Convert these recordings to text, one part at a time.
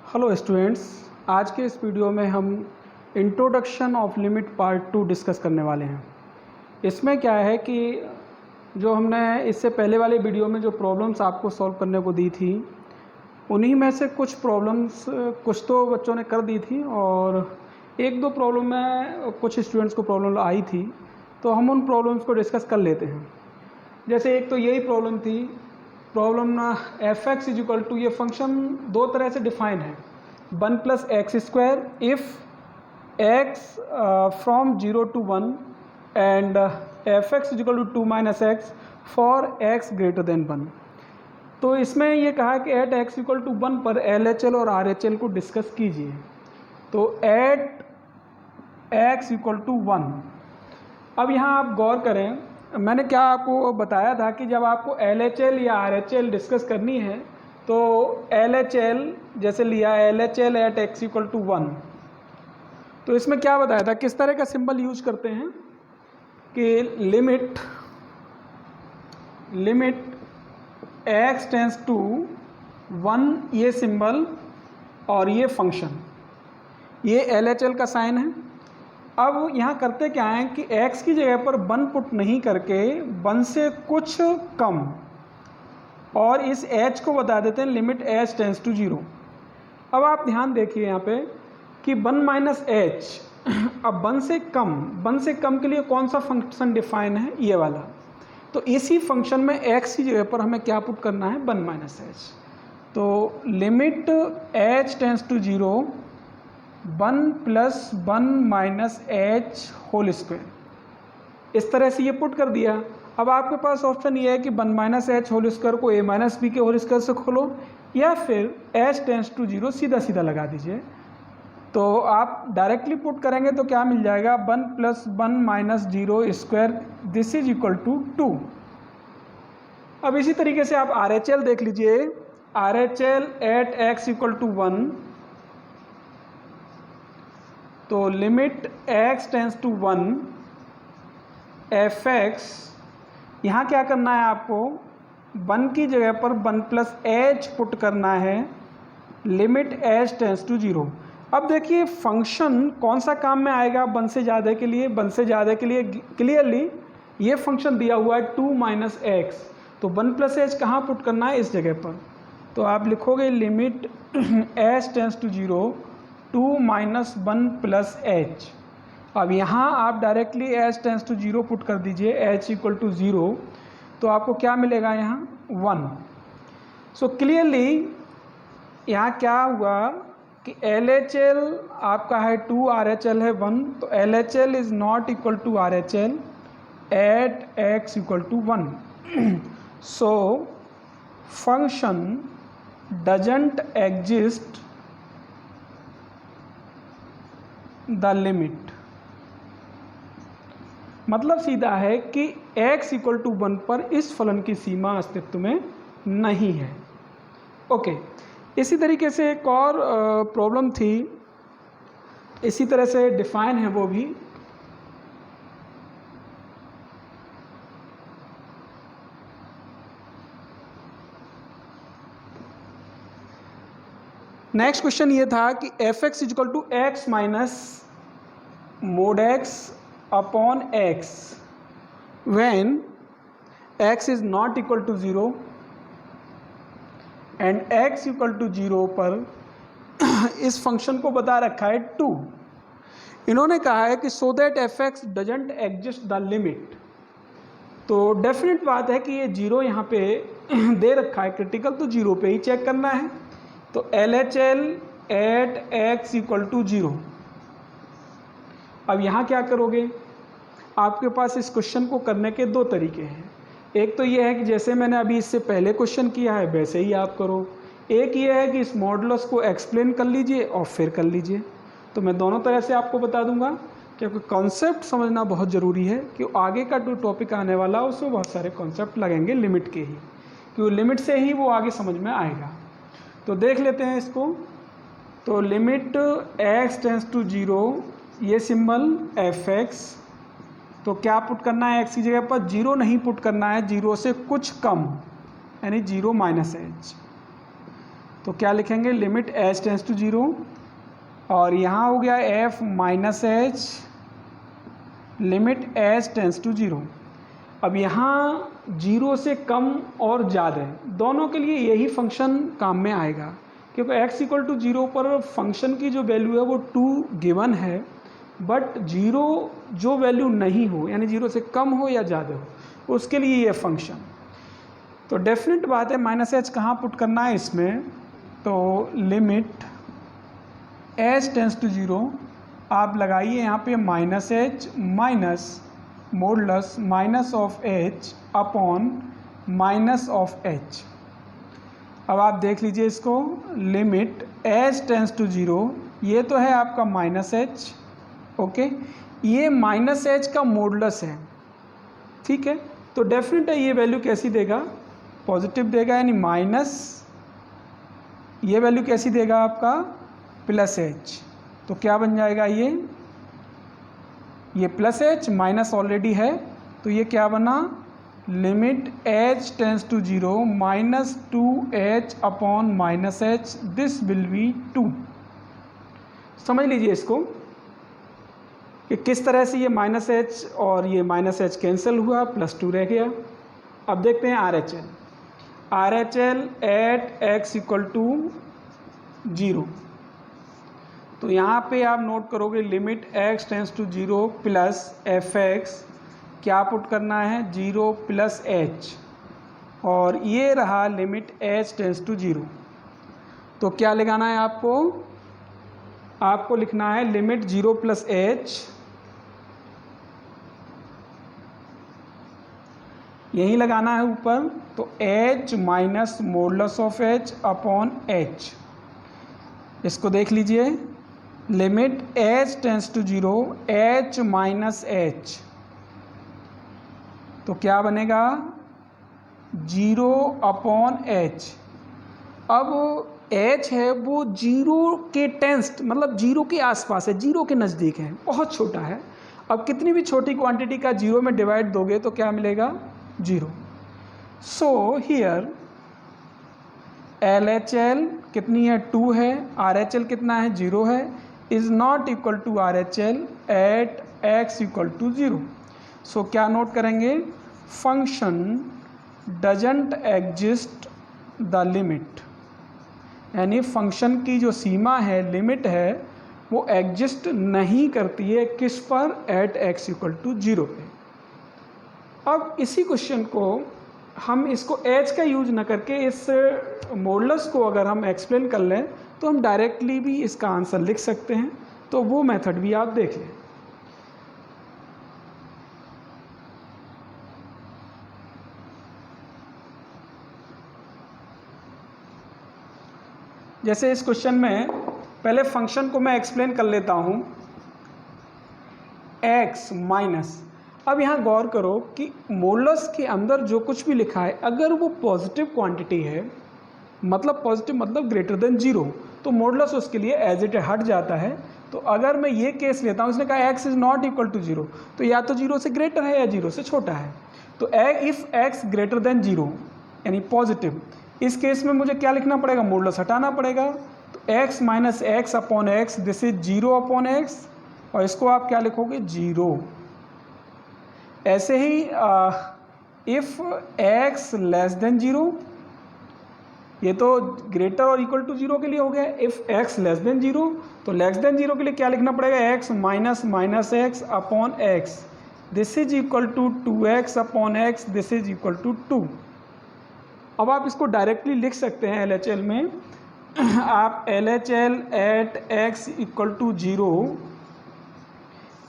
Hello students, आज के इस वीडियो में हम introduction of limit part 2 discuss करने वाले हैं। इसमें क्या है कि जो हमने इससे पहले वाले वीडियो में जो प्रॉब्लम्स आपको सॉल्व करने को दी थी, उन्हीं में से कुछ प्रॉब्लम्स कुछ तो बच्चों ने कर दी थी और एक दो प्रॉब्लम में कुछ स्टूडेंट्स को प्रॉब्लम आई थी, तो हम उन प्रॉब्लम्स को डिस्कस कर लेते हैं। जैसे एक तो यही प्रॉब्लम थी, problem f x is equal to, ये फंक्शन दो तरह से डिफाइन है, 1 plus x square if x from 0 to 1 and f x is equal to 2 minus x for x greater than 1। तो इसमें ये कहा कि एट एक्स इक्वल टू 1 पर एल एच एल और आर एच एल को डिस्कस कीजिए। तो एट एक्स इक्वल टू 1, अब यहाँ आप गौर करें, मैंने क्या आपको बताया था कि जब आपको LHL या RHL डिस्कस करनी है तो LHL जैसे लिया LHL at x equal to 1, तो इसमें क्या बताया था, किस तरह का सिंबल यूज करते हैं कि लिमिट x टेंस टू 1, ये सिंबल और ये फंक्शन, ये LHL का साइन है। अब यहाँ करते क्या है कि x की जगह पर 1 पुट नहीं करके 1 से कुछ कम, और इस h को बता देते हैं लिमिट h टेंस टू 0। अब आप ध्यान देखिए यहाँ पे कि 1 माइनस एच, अब 1 से कम के लिए कौन सा फंक्शन डिफाइन है, ये वाला। तो इसी फंक्शन में x की जगह पर हमें क्या पुट करना है, 1 माइनस एच। तो limit h tends to 0 1 plus 1 minus h whole square, इस तरह से ये पुट कर दिया। अब आपके पास ऑप्शन ये है कि 1 माइनस एच होल स्क्वायर को a माइनस बी के होल स्क्वायर से खोलो, या फिर h टेंस टू 0 सीधा सीधा लगा दीजिए। तो आप डायरेक्टली पुट करेंगे तो क्या मिल जाएगा, 1 plus 1 minus 0 square, this is equal to 2। अब इसी तरीके से आप RHL देख लीजिए, RHL at x equal to 1, तो limit x tends to 1 f x, यहाँ क्या करना है आपको, 1 की जगह पर 1 प्लस एच पुट करना है, लिमिट h टेंस टू 0। अब देखिए फंक्शन कौन सा काम में आएगा 1 से ज़्यादा के लिए, 1 से ज़्यादा के लिए क्लियरली ये फंक्शन दिया हुआ है 2 माइनस एक्स, तो 1 प्लस एच कहाँ पुट करना है, इस जगह पर। तो आप लिखोगे limit h tends to 0 2 minus 1 plus h. अब यहाँ आप directly h tends to 0 put कर दीजिए, h इक्वल टू 0, तो आपको क्या मिलेगा यहाँ 1। सो क्लियरली यहाँ क्या हुआ कि LHL आपका है 2, RHL है 1, तो LHL is not equal to RHL at x equal to 1। So function doesn't exist the limit, मतलब सीधा है कि x इक्वल टू 1 पर इस फलन की सीमा अस्तित्व में नहीं है। ओके, इसी तरीके से एक और प्रॉब्लम थी, इसी तरह से डिफाइन है वो भी। नेक्स्ट क्वेश्चन ये था कि f x is equal to x minus mod x upon x when x is not equal to 0 and x equal to 0 पर इस फंक्शन को बता रखा है 2। इन्होंने कहा है कि so that F x doesn't exist the limit. तो डेफिनेट बात है कि ये 0 यहाँ पे दे रखा है, क्रिटिकल, तो 0 पे ही चेक करना है। तो LHL at x equal to 0। अब यहाँ क्या करोगे, आपके पास इस क्वेश्चन को करने के दो तरीके हैं। एक तो ये है कि जैसे मैंने अभी इससे पहले क्वेश्चन किया है वैसे ही आप करो, एक ये है कि इस मॉडुलस को एक्सप्लेन कर लीजिए और फिर कर लीजिए। तो मैं दोनों तरह से आपको बता दूंगा, क्योंकि कॉन्सेप्ट समझना बहुत ज़रूरी है कि आगे का जो टॉपिक आने वाला उसमें बहुत सारे कॉन्सेप्ट लगेंगे लिमिट के ही, क्योंकि लिमिट से ही वो आगे समझ में आएगा। तो देख लेते हैं इसको। तो लिमिट x टेंस टू 0, ये सिंबल एफ एक्स, तो क्या पुट करना है x की जगह पर, 0 नहीं पुट करना है, 0 से कुछ कम, यानी 0 माइनस एच। तो क्या लिखेंगे, लिमिट एच टेंस टू 0, और यहाँ हो गया f minus h limit h tends to 0। अब यहाँ 0 से कम और ज़्यादा दोनों के लिए यही फंक्शन काम में आएगा, क्योंकि x इक्वल टू 0 पर फंक्शन की जो वैल्यू है वो 2 गिवन है, बट 0 जो वैल्यू नहीं हो, यानी 0 से कम हो या ज़्यादा हो, उसके लिए ये फंक्शन। तो डेफिनेट बात है माइनस एच कहाँ पुट करना है इसमें, तो लिमिट एच टेंस टू 0 आप लगाइए यहाँ पे minus h minus modulus minus of H upon minus of H. अब आप देख लीजिए इसको, लिमिट एच टेंस टू 0, ये तो है आपका माइनस एच, ओके, ये माइनस एच का मोडलस है, ठीक है। तो डेफिनेट है ये वैल्यू कैसी देगा, पॉजिटिव देगा, यानी माइनस, ये वैल्यू कैसी देगा आपका प्लस एच। तो क्या बन जाएगा ये प्लस एच, माइनस ऑलरेडी है, तो ये क्या बना, limit h tends to 0 minus 2h upon minus h, this will be 2। समझ लीजिए इसको कि किस तरह से ये माइनस एच और ये माइनस एच कैंसिल हुआ, प्लस 2 रह गया। अब देखते हैं R H L at x equal to 0। तो यहाँ पे आप नोट करोगे limit x tends to 0 plus f x, क्या पुट करना है 0 प्लस h, और ये रहा लिमिट h टेंस टू 0। तो क्या लगाना है आपको लिखना है लिमिट 0 प्लस h, यही लगाना है ऊपर, तो h minus modulus of h upon h। इसको देख लीजिए, limit h tends to 0 h minus h, तो क्या बनेगा 0 अपॉन h। अब h है वो 0 के टेंस्ट, मतलब 0 के आसपास है, 0 के नज़दीक है, बहुत छोटा है। अब कितनी भी छोटी क्वांटिटी का 0 में डिवाइड दोगे तो क्या मिलेगा 0। सो हियर LHL कितनी है 2 है, RHL कितना है 0 है, is not equal to RHL at x equal to 0। So क्या नोट करेंगे, function doesn't exist the limit, यानी फंक्शन की जो सीमा है, लिमिट है, वो एग्जिस्ट नहीं करती है किस पर, एट x इक्वल टू 0 पे। अब इसी क्वेश्चन को हम इसको h का यूज ना करके इस मॉडुलस को अगर हम एक्सप्लेन कर लें तो हम डायरेक्टली भी इसका आंसर लिख सकते हैं, तो वो मेथड भी आप देख लें। जैसे इस क्वेश्चन में पहले फंक्शन को मैं एक्सप्लेन कर लेता हूँ, x माइनस, अब यहाँ गौर करो कि मॉडुलस के अंदर जो कुछ भी लिखा है अगर वो पॉजिटिव क्वांटिटी है, मतलब पॉजिटिव मतलब ग्रेटर देन 0, तो मॉडुलस उसके लिए एज इट हट जाता है। तो अगर मैं ये केस लेता हूँ, इसने कहा x is not equal to 0, तो या तो 0 से ग्रेटर है या 0 से छोटा है। तो इफ़ x ग्रेटर देन 0 यानी पॉजिटिव, इस केस में मुझे क्या लिखना पड़ेगा, मॉडुलस हटाना पड़ेगा। तो x minus x upon x, this is 0 upon x, और इसको आप क्या लिखोगे 0। ऐसे ही इफ़ x लेस देन 0, ये तो ग्रेटर और इक्वल टू 0 के लिए हो गया। इफ़ x लेस देन 0, तो लेस देन 0 के लिए क्या लिखना पड़ेगा, x minus minus x upon x, this is equal to 2x upon x, this is equal to 2। अब आप इसको डायरेक्टली लिख सकते हैं LHL में। आप LHL at x equal to 0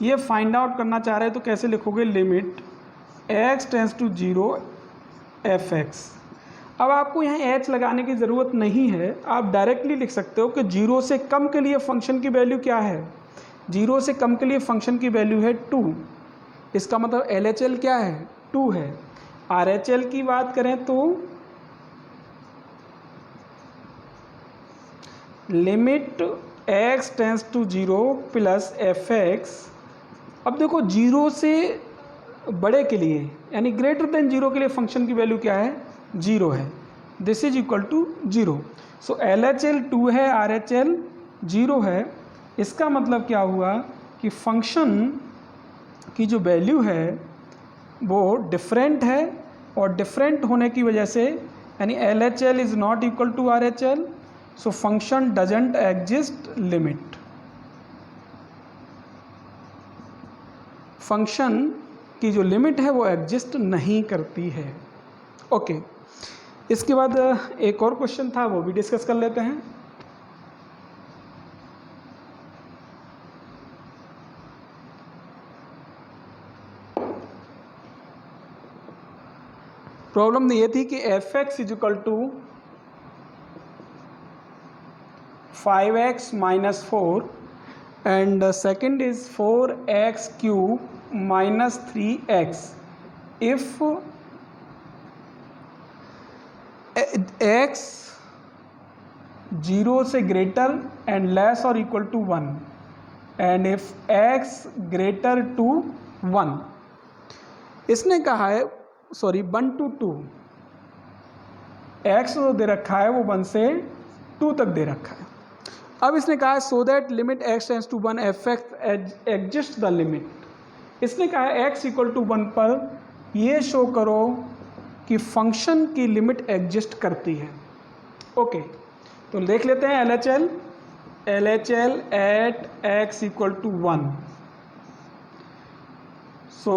ये फाइंड आउट करना चाह रहे हैं, तो कैसे लिखोगे, limit x tends to 0 fx। अब आपको यहाँ h लगाने की ज़रूरत नहीं है, आप डायरेक्टली लिख सकते हो कि 0 से कम के लिए फंक्शन की वैल्यू क्या है, 0 से कम के लिए फंक्शन की वैल्यू है 2। इसका मतलब LHL क्या है 2 है। RHL की बात करें तो limit x tends to 0 plus fx। अब देखो 0 से बड़े के लिए यानी ग्रेटर देन 0 के लिए फंक्शन की वैल्यू क्या है 0 है। This is equal to 0। So LHL 2 है, RHL 0 है। इसका मतलब क्या हुआ कि फंक्शन की जो वैल्यू है वो डिफरेंट है, और डिफरेंट होने की वजह से यानी LHL is not equal to RHL, so function doesn't exist limit. Function की जो लिमिट है वो एग्जिस्ट नहीं करती है। ओके, इसके बाद एक और क्वेश्चन था, वो भी डिस्कस कर लेते हैं। प्रॉब्लम ये थी कि fx is equal to 5x minus 4 and second is 4x cube minus 3x if x 0 से ग्रेटर एंड लेस और equal to 1 and if x greater to 1। इसने कहा है 1 to 2, x जो दे रखा है वो 1 से 2 तक दे रखा है। अब इसने कहा है so that limit x tends to 1 fx exist the limit. इसने कहा है x इक्वल टू 1 पर ये शो करो कि फंक्शन की लिमिट एग्जिस्ट करती है। ओके, तो देख लेते हैं LHL at x equal to 1। So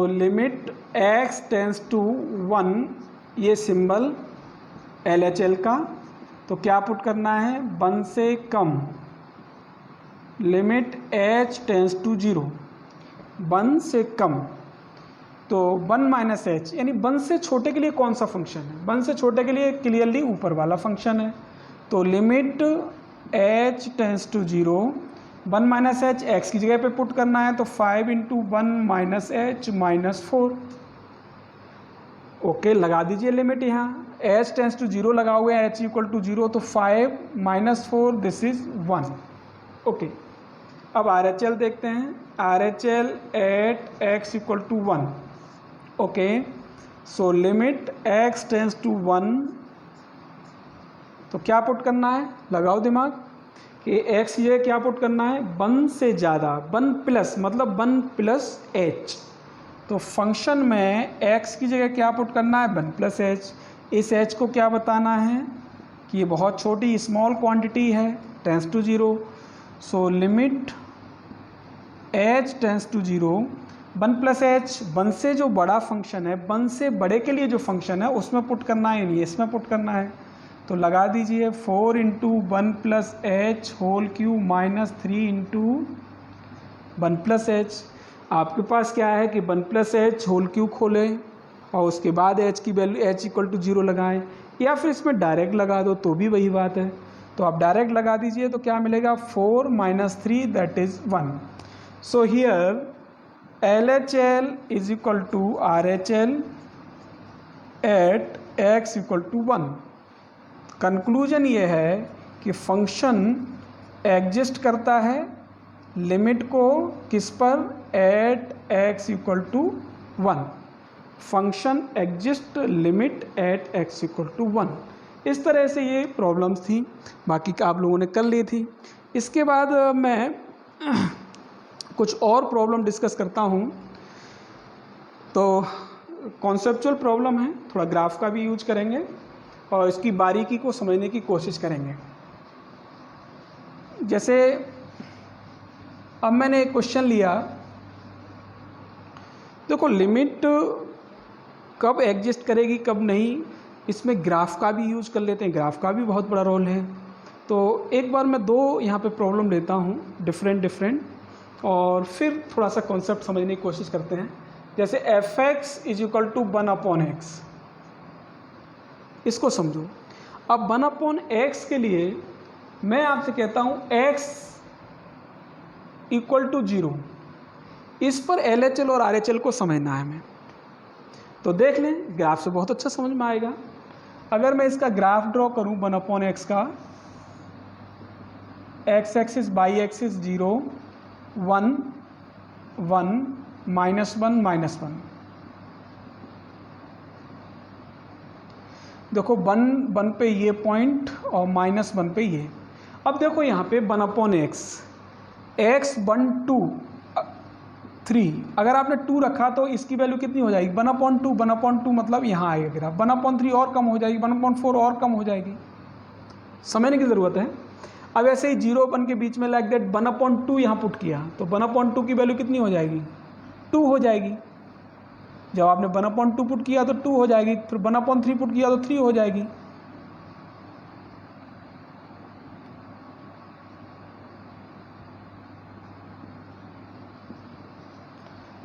limit x tends to 1, ये सिंबल LHL का, तो क्या पुट करना है 1 से कम। लिमिट h टेंड्स टू 0, 1 से कम, तो 1 माइनस एच यानी 1 से छोटे के लिए कौन सा फंक्शन है, 1 से छोटे के लिए क्लियरली ऊपर वाला फंक्शन है। तो limit h tends to 0, 1 minus h x की जगह पे पुट करना है, तो 5 into 1 minus h minus 4। Okay, लगा दीजिए लिमिट यहाँ, h टेंड्स टू 0 लगा हुआ है, h इक्वल टू 0, तो 5 माइनस 4 दिस इज 1। ओके, अब RHL देखते हैं, RHL at x equal to 1। Okay, so limit x tends to 1, तो क्या पुट करना है, लगाओ दिमाग कि x ये क्या पुट करना है 1 से ज़्यादा, 1 प्लस मतलब 1 प्लस h। तो फंक्शन में x की जगह क्या पुट करना है 1 प्लस h। इस h को क्या बताना है कि ये बहुत छोटी स्मॉल क्वांटिटी है, tends to 0। So limit h tends to 0, 1 plus h 1 से जो बड़ा फंक्शन है, 1 से बड़े के लिए जो फंक्शन है उसमें पुट करना है, यानी इसमें पुट करना है। तो लगा दीजिए 4 into 1 plus h whole cube minus 3 into 1 plus h. आपके पास क्या है कि 1 प्लस एच होल क्यूब खोलें और उसके बाद h की वैल्यू h इक्वल टू 0 लगाएं, या फिर इसमें डायरेक्ट लगा दो तो भी वही बात है। तो आप डायरेक्ट लगा दीजिए तो क्या मिलेगा 4 minus 3 that is 1। So here LHL is equal to RHL at x equal to 1। Conclusion ये है कि फंक्शन एग्जिस्ट करता है लिमिट को किस पर, at x equal to 1। Function exist limit at x equal to 1। इस तरह से ये प्रॉब्लम्स थी, बाकी का आप लोगों ने कर ली थी। इसके बाद मैं कुछ और प्रॉब्लम डिस्कस करता हूँ। तो कॉन्सेप्चुअल प्रॉब्लम है, थोड़ा ग्राफ का भी यूज करेंगे और इसकी बारीकी को समझने की कोशिश करेंगे। जैसे अब मैंने एक क्वेश्चन लिया, देखो लिमिट कब एग्जिस्ट करेगी कब नहीं, इसमें ग्राफ का भी यूज कर लेते हैं, ग्राफ का भी बहुत बड़ा रोल है। तो एक बार मैं दो यहाँ पे प्रॉब्लम लेता हूँ डिफरेंट और फिर थोड़ा सा कॉन्सेप्ट समझने की कोशिश करते हैं। जैसे fx is equal to 1/x, इसको समझो। अब 1/x के लिए मैं आपसे कहता हूँ x इक्वल टू 0, इस पर LHL और RHL को समझना है हमें। तो देख लें, ग्राफ से बहुत अच्छा समझ में आएगा। अगर मैं इसका ग्राफ ड्रॉ करूँ 1/x का, x एक्सिस बाई एक्सिस 0 1 1 -1 -1। देखो 1 पे ये पॉइंट और -1 पे ये। अब देखो यहाँ पे 1/x, x 1 2 3, अगर आपने 2 रखा तो इसकी वैल्यू कितनी हो जाएगी 1/2। 1/2 मतलब यहाँ आएगा ग्राफ, 1/3 और कम हो जाएगी, 1/4 और कम हो जाएगी, समझने की ज़रूरत है। अब ऐसे ही 0 1 के बीच में लाइक दैट 1/2 यहाँ पुट किया तो 1/2 की वैल्यू कितनी हो जाएगी 2 हो जाएगी। जब आपने 1/2 पुट किया तो 2 हो जाएगी, फिर 1/3 पुट किया तो 3 हो जाएगी।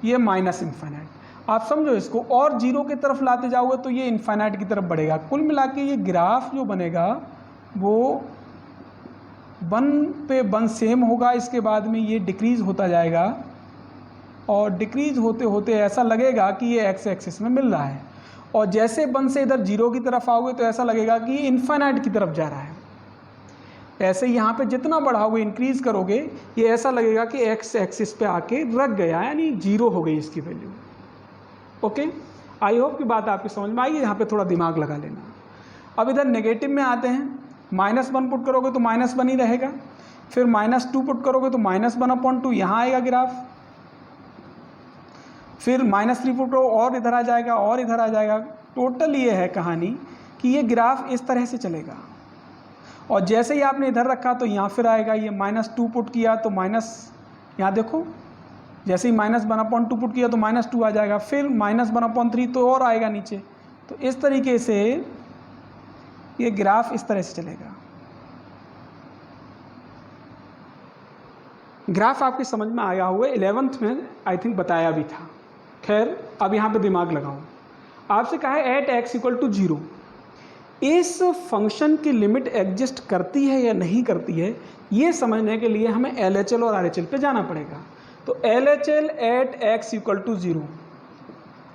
ये माइनस इन्फाइनाइट, आप समझो इसको, और 0 की तरफ लाते जाओगे तो ये इन्फाइनाइट की तरफ बढ़ेगा। कुल मिला के ये ग्राफ जो बनेगा वो 1 पे 1 सेम होगा, इसके बाद में ये डिक्रीज़ होता जाएगा और डिक्रीज होते होते ऐसा लगेगा कि ये एक्स एक्सिस में मिल रहा है, और जैसे 1 से इधर 0 की तरफ आओगे तो ऐसा लगेगा कि ये इन्फाइनाइट की तरफ जा रहा है। ऐसे यहाँ पे जितना बढ़ाओगे इंक्रीज करोगे ये ऐसा लगेगा कि एक्स एक्सिस पे आके रख गया, यानी 0 हो गई इसकी वैल्यू। ओके, आई होप की बात आपकी समझ में आई है, यहाँ पे थोड़ा दिमाग लगा लेना। अब इधर नेगेटिव में आते हैं, -1 पुट करोगे तो -1 ही रहेगा, फिर -2 पुट करोगे तो -1/2 यहाँ आएगा ग्राफ, फिर -3 पुट करो और इधर आ जाएगा और इधर आ जाएगा। टोटल ये है कहानी कि ये ग्राफ इस तरह से चलेगा, और जैसे ही आपने इधर रखा तो यहाँ फिर आएगा, ये -2 पुट किया तो माइनस, यहाँ देखो जैसे ही -1/2 पुट किया तो -2 आ जाएगा, फिर -1/3 तो और आएगा नीचे। तो इस तरीके से ये ग्राफ इस तरह से चलेगा। ग्राफ आपकी समझ में आया हुआ, 11th में आई थिंक बताया भी था। खैर अब यहाँ पे दिमाग लगाओ, आपसे कहा है एट x = 0, इस फंक्शन की लिमिट एग्जिस्ट करती है या नहीं करती है, ये समझने के लिए हमें LHL और RHL पे जाना पड़ेगा। तो LHL एट x = 0,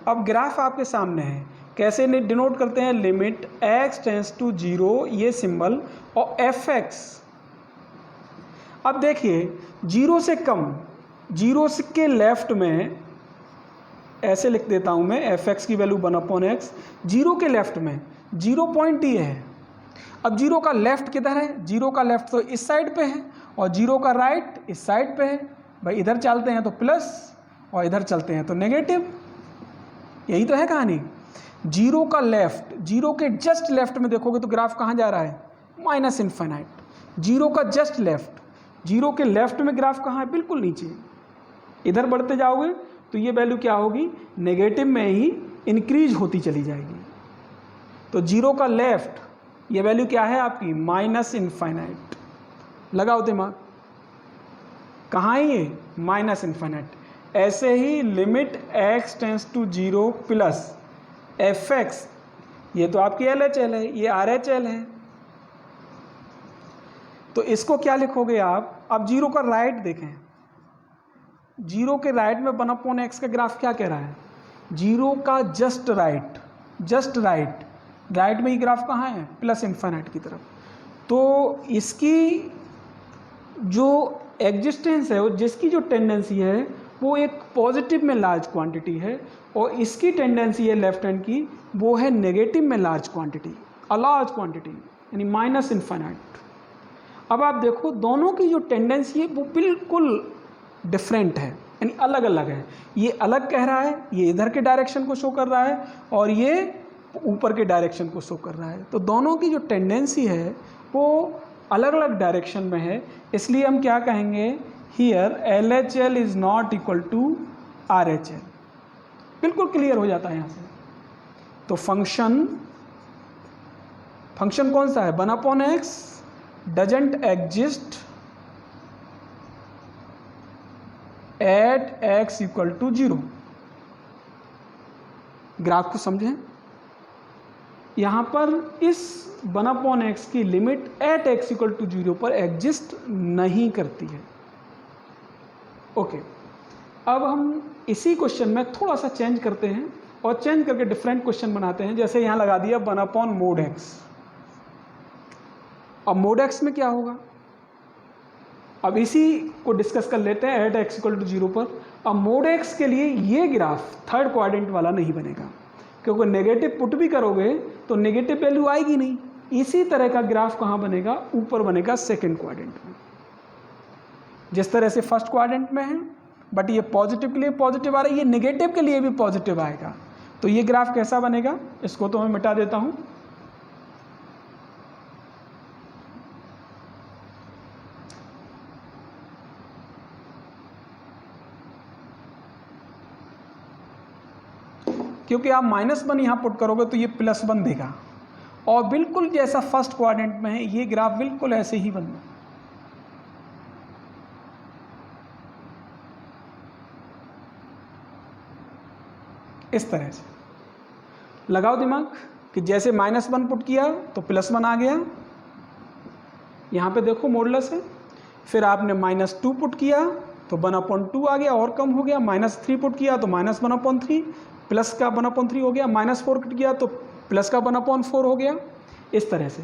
अब ग्राफ आपके सामने है, कैसे डिनोट करते हैं, लिमिट x टेंड्स टू 0 ये सिंबल और fx। अब देखिए 0 से कम, 0 के लेफ्ट में ऐसे लिख देता हूं मैं, fx की वैल्यू 1/x, 0 के लेफ्ट में 0 पॉइंट ही है। अब 0 का लेफ्ट किधर है, 0 का लेफ्ट तो इस साइड पे है और 0 का राइट इस साइड पे है। भाई इधर चलते हैं तो प्लस और इधर चलते हैं तो नेगेटिव, यही तो है कहानी। 0 का लेफ्ट, 0 के जस्ट लेफ्ट में देखोगे तो ग्राफ कहाँ जा रहा है, -इन्फाइनाइट। 0 का जस्ट लेफ्ट, 0 के लेफ्ट में ग्राफ कहाँ है, बिल्कुल नीचे। इधर बढ़ते जाओगे तो ये वैल्यू क्या होगी, नेगेटिव में ही इंक्रीज होती चली जाएगी। तो 0 का लेफ्ट ये वैल्यू क्या है आपकी, -इन्फाइनाइट। लगाओ दिमाग, कहाँ है ये, -इन्फाइनाइट। ऐसे ही limit x tends to 0 plus fx, ये तो आपकी LHL है, ये RHL है। तो इसको क्या लिखोगे आप, अब 0 का राइट देखें, 0 के राइट में 1/x का ग्राफ क्या कह रहा है, 0 का just right, just right, right में ये ग्राफ कहाँ है, +इन्फाइनाइट की तरफ। तो इसकी जो एग्जिस्टेंस है, जिसकी जो टेंडेंसी है वो एक पॉजिटिव में लार्ज क्वांटिटी है, और इसकी टेंडेंसी है लेफ्ट हैंड की, वो है नेगेटिव में large quantity, a large quantity, यानी -इन्फाइनाइट। अब आप देखो दोनों की जो टेंडेंसी है वो बिल्कुल डिफरेंट है, यानी अलग अलग है। ये अलग कह रहा है, ये इधर के डायरेक्शन को शो कर रहा है, और ये ऊपर के डायरेक्शन को शो कर रहा है। तो दोनों की जो टेंडेंसी है वो अलग अलग डायरेक्शन में है, इसलिए हम क्या कहेंगे, here LHL is not equal to RHL। बिल्कुल क्लियर हो जाता है यहाँ से। तो फंक्शन कौन सा है, 1/x doesn't exist at x = 0। Graph को समझें, यहाँ पर इस 1/x की लिमिट एट x = 0 पर एग्जिस्ट नहीं करती है। ओके, अब हम इसी क्वेश्चन में थोड़ा सा चेंज करते हैं और चेंज करके डिफरेंट क्वेश्चन बनाते हैं। जैसे यहाँ लगा दिया 1/mod x। अब mod x में क्या होगा, अब इसी को डिस्कस कर लेते हैं एट x = 0 पर। अब mod x के लिए ये ग्राफ थर्ड क्वाड्रेंट वाला नहीं बनेगा, क्योंकि नेगेटिव पुट भी करोगे तो नेगेटिव वैल्यू आएगी नहीं। इसी तरह का ग्राफ कहाँ बनेगा, ऊपर बनेगा सेकंड क्वाड्रेंट में। जिस तरह से फर्स्ट क्वाड्रेंट में है, बट ये पॉजिटिव के लिए पॉजिटिव आ रहा है, ये नेगेटिव के लिए भी पॉजिटिव आएगा। तो ये ग्राफ कैसा बनेगा, इसको तो मैं मिटा देता हूं। क्योंकि आप -1 यहां पुट करोगे तो ये +1 देगा, और बिल्कुल जैसा फर्स्ट क्वाड्रेंट में है ये ग्राफ बिल्कुल ऐसे ही बनना। इस तरह से लगाओ दिमाग कि जैसे -1 पुट किया तो +1 आ गया, यहाँ पे देखो मॉडुलस है। फिर आपने -2 पुट किया तो 1/2 आ गया और कम हो गया। -3 पुट किया तो -1/3, प्लस का 1/3 हो गया। -4 पुट किया तो प्लस का 1/4 हो गया। इस तरह से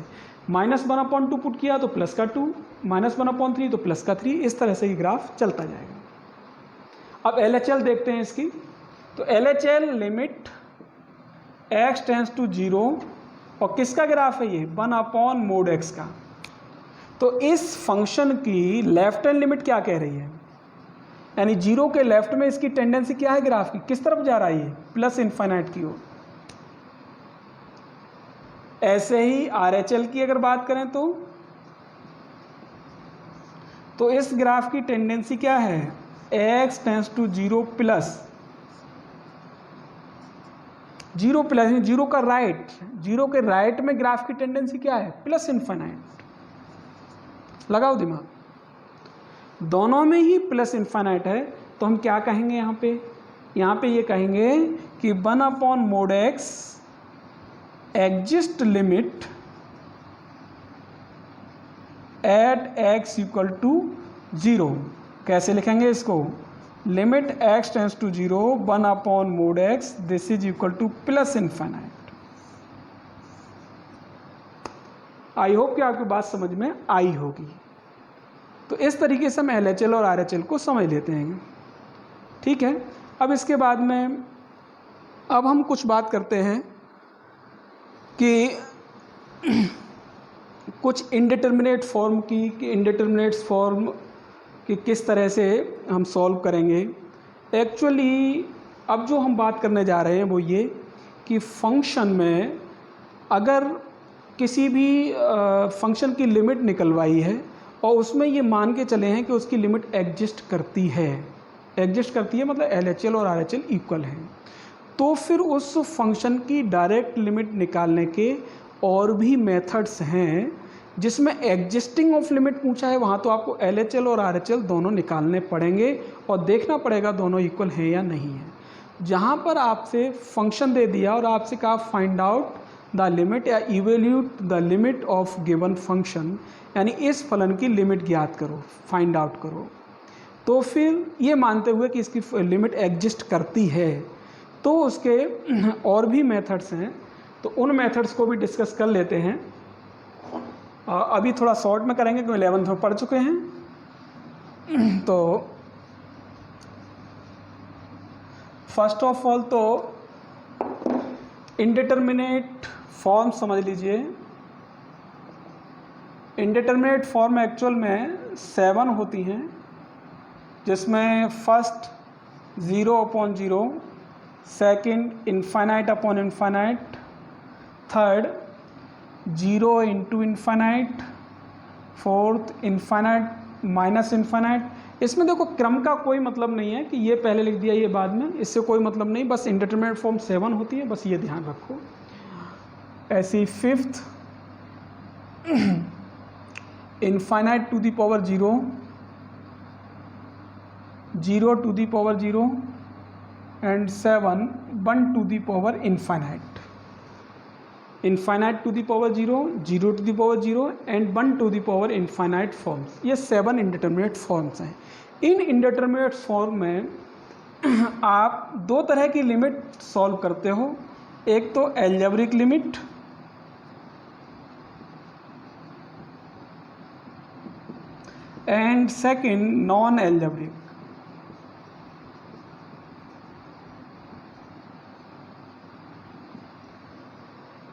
-1/2 पुट किया तो प्लस का 2, -1/3 तो प्लस का 3। इस तरह से ये ग्राफ चलता जाएगा। अब LHL देखते हैं इसकी। तो LHL limit x tends to 0, और किसका ग्राफ है ये, 1/mod(x) का। तो इस फंक्शन की लेफ्ट हैंड लिमिट क्या कह रही है, यानी 0 के लेफ्ट में इसकी टेंडेंसी क्या है ग्राफ की, किस तरफ जा रहा है ये, +∞ की ओर। ऐसे ही RHL की अगर बात करें तो इस ग्राफ की टेंडेंसी क्या है, x tends to 0 plus 0 plus 0 का राइट, 0 के राइट में ग्राफ की टेंडेंसी क्या है, +∞। लगाओ दिमाग, दोनों में ही +∞ है। तो हम क्या कहेंगे यहाँ पे ये कहेंगे कि 1/mod(x) exist limit at x = 0। कैसे लिखेंगे इसको, limit x tends to 0 1/mod(x), this is equal to +∞। I hope कि आपकी बात समझ में आई होगी। तो इस तरीके से हम LHL और RHL को समझ लेते हैं, ठीक है। अब इसके बाद में अब हम कुछ बात करते हैं कि कुछ इनडिटर्मिनेट फॉर्म की, कि इनडिटर्मिनेट फॉर्म कि किस तरह से हम सॉल्व करेंगे। एक्चुअली अब जो हम बात करने जा रहे हैं वो ये कि फंक्शन में अगर किसी भी फंक्शन की लिमिट निकलवाई है और उसमें ये मान के चले हैं कि उसकी लिमिट एग्जिस्ट करती है मतलब LHL और RHL इक्वल हैं, तो फिर उस फंक्शन की डायरेक्ट लिमिट निकालने के और भी मेथड्स हैं। जिसमें एग्जिस्टिंग ऑफ लिमिट पूछा है वहाँ तो आपको LHL और RHL दोनों निकालने पड़ेंगे और देखना पड़ेगा दोनों इक्वल हैं या नहीं है। जहाँ पर आपसे फंक्शन दे दिया और आपसे कहा फाइंड आउट द लिमिट या evaluate the limit of given function, यानी इस फलन की लिमिट ज्ञात करो, फाइंड आउट करो, तो फिर ये मानते हुए कि इसकी लिमिट एग्जिस्ट करती है तो उसके और भी मेथड्स हैं। तो उन मेथड्स को भी डिस्कस कर लेते हैं। अभी थोड़ा शॉर्ट में करेंगे क्योंकि 11th में पढ़ चुके हैं। तो फर्स्ट ऑफ ऑल तो इनडिटर्मिनेट फॉर्म समझ लीजिए। इनडिटर्मिनेट फॉर्म एक्चुअल में 7 होती हैं, जिसमें फर्स्ट 0/0, सेकंड ∞/∞, थर्ड 0 × ∞, फोर्थ ∞−∞। इसमें देखो क्रम का कोई मतलब नहीं है कि ये पहले लिख दिया ये बाद में, इससे कोई मतलब नहीं, बस इंडिटरमिनेट फॉर्म 7 होती है, बस ये ध्यान रखो। ऐसी fifth ∞∞, 0 to 0, and 7 1 to ∞, ∞ to 0, 0 to 0 and 1 to ∞ forms. ये 7 इंडिटरमिनेट फॉर्म्स हैं। इन इंडिटरमिनेट फॉर्म में आप दो तरह की लिमिट सॉल्व करते हो, एक तो algebraic limit and second non algebraic.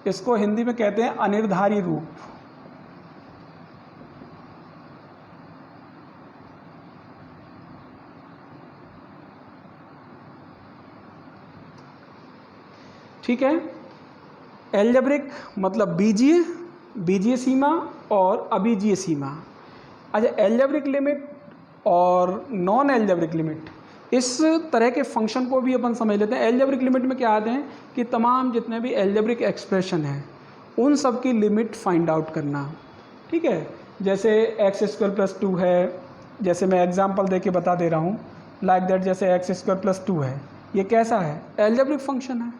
इसको हिंदी में कहते हैं अनिर्धारी रूप। ठीक है, एल्जेब्रिक मतलब बीजीय, बीजीय सीमा और अबीजीय सीमा। अच्छा, एल्जेब्रिक लिमिट और नॉन एल्जेब्रिक लिमिट, इस तरह के फंक्शन को भी अपन समझ लेते हैं। एल्जेब्रिक लिमिट में क्या आते हैं कि तमाम जितने भी एल्जेब्रिक एक्सप्रेशन हैं उन सब की लिमिट फाइंड आउट करना। ठीक है, जैसे x² + 2 है, जैसे मैं एग्जांपल दे के बता दे रहा हूँ, लाइक दैट, जैसे x² + 2 है, ये कैसा है, एल्जेब्रिक फंक्शन है,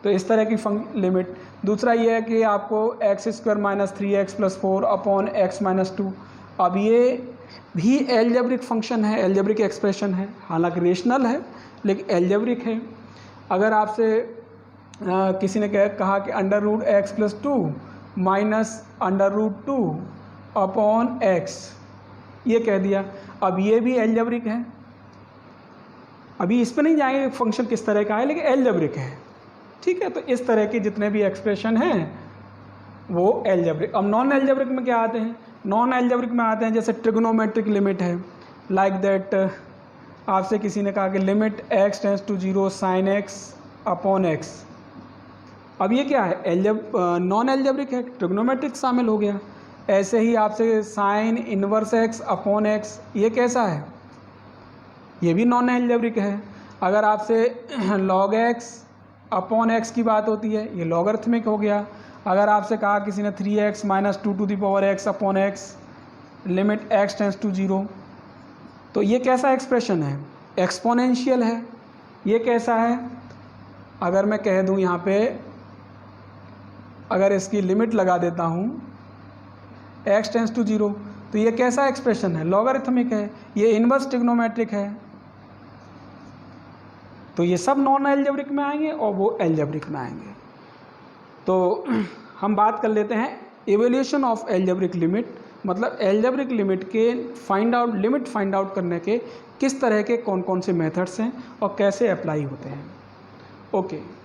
तो इस तरह की लिमिट। दूसरा ये है कि आपको x² - 3x + 4 अपॉन x - 2, अब ये भी एल्जेब्रिक फंक्शन है, एल्जेब्रिक एक्सप्रेशन है, हालांकि रेशनल है लेकिन एल्जेब्रिक है। अगर आपसे किसी ने कहा कि √x + 2 -√2 अपॉन x, ये कह दिया, अब ये भी एल्जेब्रिक है। अभी इस पर नहीं जाएंगे फंक्शन किस तरह का है, लेकिन एल्जेब्रिक है। ठीक है, तो इस तरह के जितने भी एक्सप्रेशन हैं वो एल्जेब्रिक। अब नॉन एल्जेब्रिक में क्या आते हैं, नॉन एल्जेब्रिक में आते हैं जैसे ट्रिग्नोमेट्रिक लिमिट है, लाइक दैट आपसे किसी ने कहा कि limit x tends to 0 sin x upon x। अब ये क्या है, नॉन एल्जेब्रिक है, ट्रिग्नोमेट्रिक शामिल हो गया। ऐसे ही आपसे sine inverse x upon x, ये कैसा है, ये भी नॉन एल्जेब्रिक है। अगर आपसे log x अपॉन x की बात होती है, ये लॉगरिथमिक हो गया। अगर आपसे कहा किसी ने 3x - 2x upon x limit x tends to 0, तो ये कैसा एक्सप्रेशन है, एक्सपोनेंशियल है। ये कैसा है, अगर मैं कह दूं यहाँ पे, अगर इसकी लिमिट लगा देता हूँ x टेंड्स टू 0, तो ये कैसा एक्सप्रेशन है, लॉगरिथमिक है। ये इनवर्स ट्रिग्नोमेट्रिक है। तो ये सब नॉन एल्जेब्रिक में आएंगे और वो एल्जेब्रिक में आएंगे। तो हम बात कर लेते हैं इवैल्यूएशन ऑफ एल्जेब्रिक लिमिट, मतलब एल्जेब्रिक लिमिट के लिमिट फाइंड आउट करने के किस तरह के कौन कौन से मेथड्स हैं और कैसे अप्लाई होते हैं। Okay,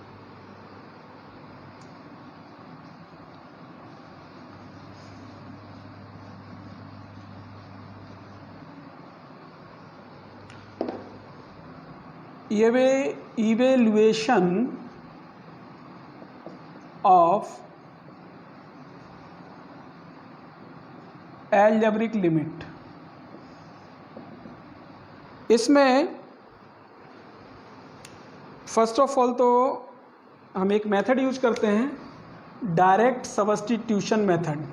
evaluation of algebraic limit, इसमें फर्स्ट ऑफ ऑल तो हम एक मेथड यूज करते हैं, डायरेक्ट सब्स्टिट्यूशन मेथड।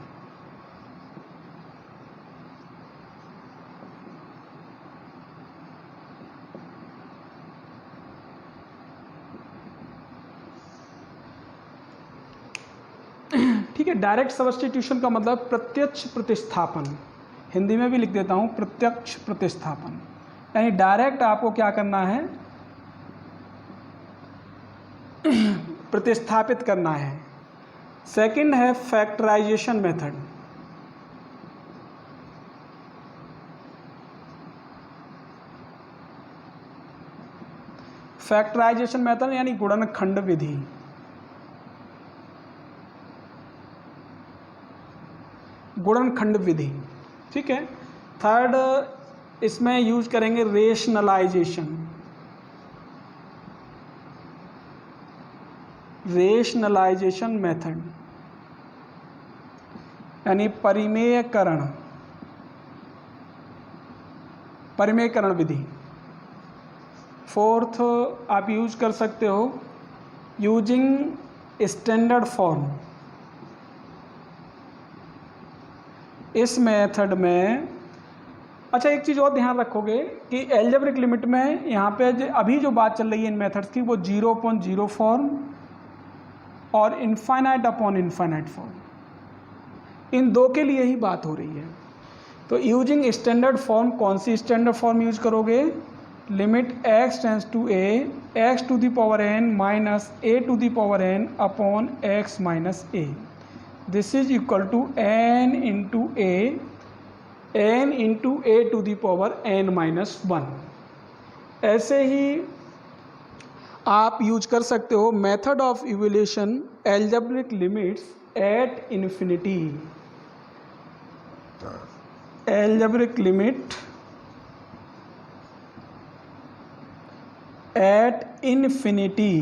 ठीक है, डायरेक्ट सब्स्टिट्यूशन का मतलब प्रत्यक्ष प्रतिस्थापन, हिंदी में भी लिख देता हूँ प्रत्यक्ष प्रतिस्थापन। यानी डायरेक्ट आपको क्या करना है, प्रतिस्थापित करना है। सेकंड है फैक्टराइजेशन मेथड। फैक्टराइजेशन मेथड यानी गुणनखंड विधि। गुणनखंड विधि, ठीक है। थर्ड, इसमें यूज करेंगे रेशनलाइजेशन। रेशनलाइजेशन मेथड यानी परिमेयकरण, परिमेयकरण विधि। फोर्थ, आप यूज कर सकते हो यूजिंग स्टैंडर्ड फॉर्म। इस मेथड में अच्छा एक चीज़ और ध्यान रखोगे कि एल्जेब्रिक लिमिट में यहाँ पे अभी जो बात चल रही है इन मेथड्स की, वो 0/0 फॉर्म और इनफाइनाइट अपॉन इनफाइनाइट फॉर्म, इन दो के लिए ही बात हो रही है। तो यूजिंग स्टैंडर्ड फॉर्म, कौन सी स्टैंडर्ड फॉर्म यूज करोगे, limit x tends to a x to the power n minus a to the power n upon x minus a, this is equal to n into a to the power n minus 1। ऐसे ही आप use कर सकते हो method of evaluation algebraic limits at infinity. Algebraic limit at infinity.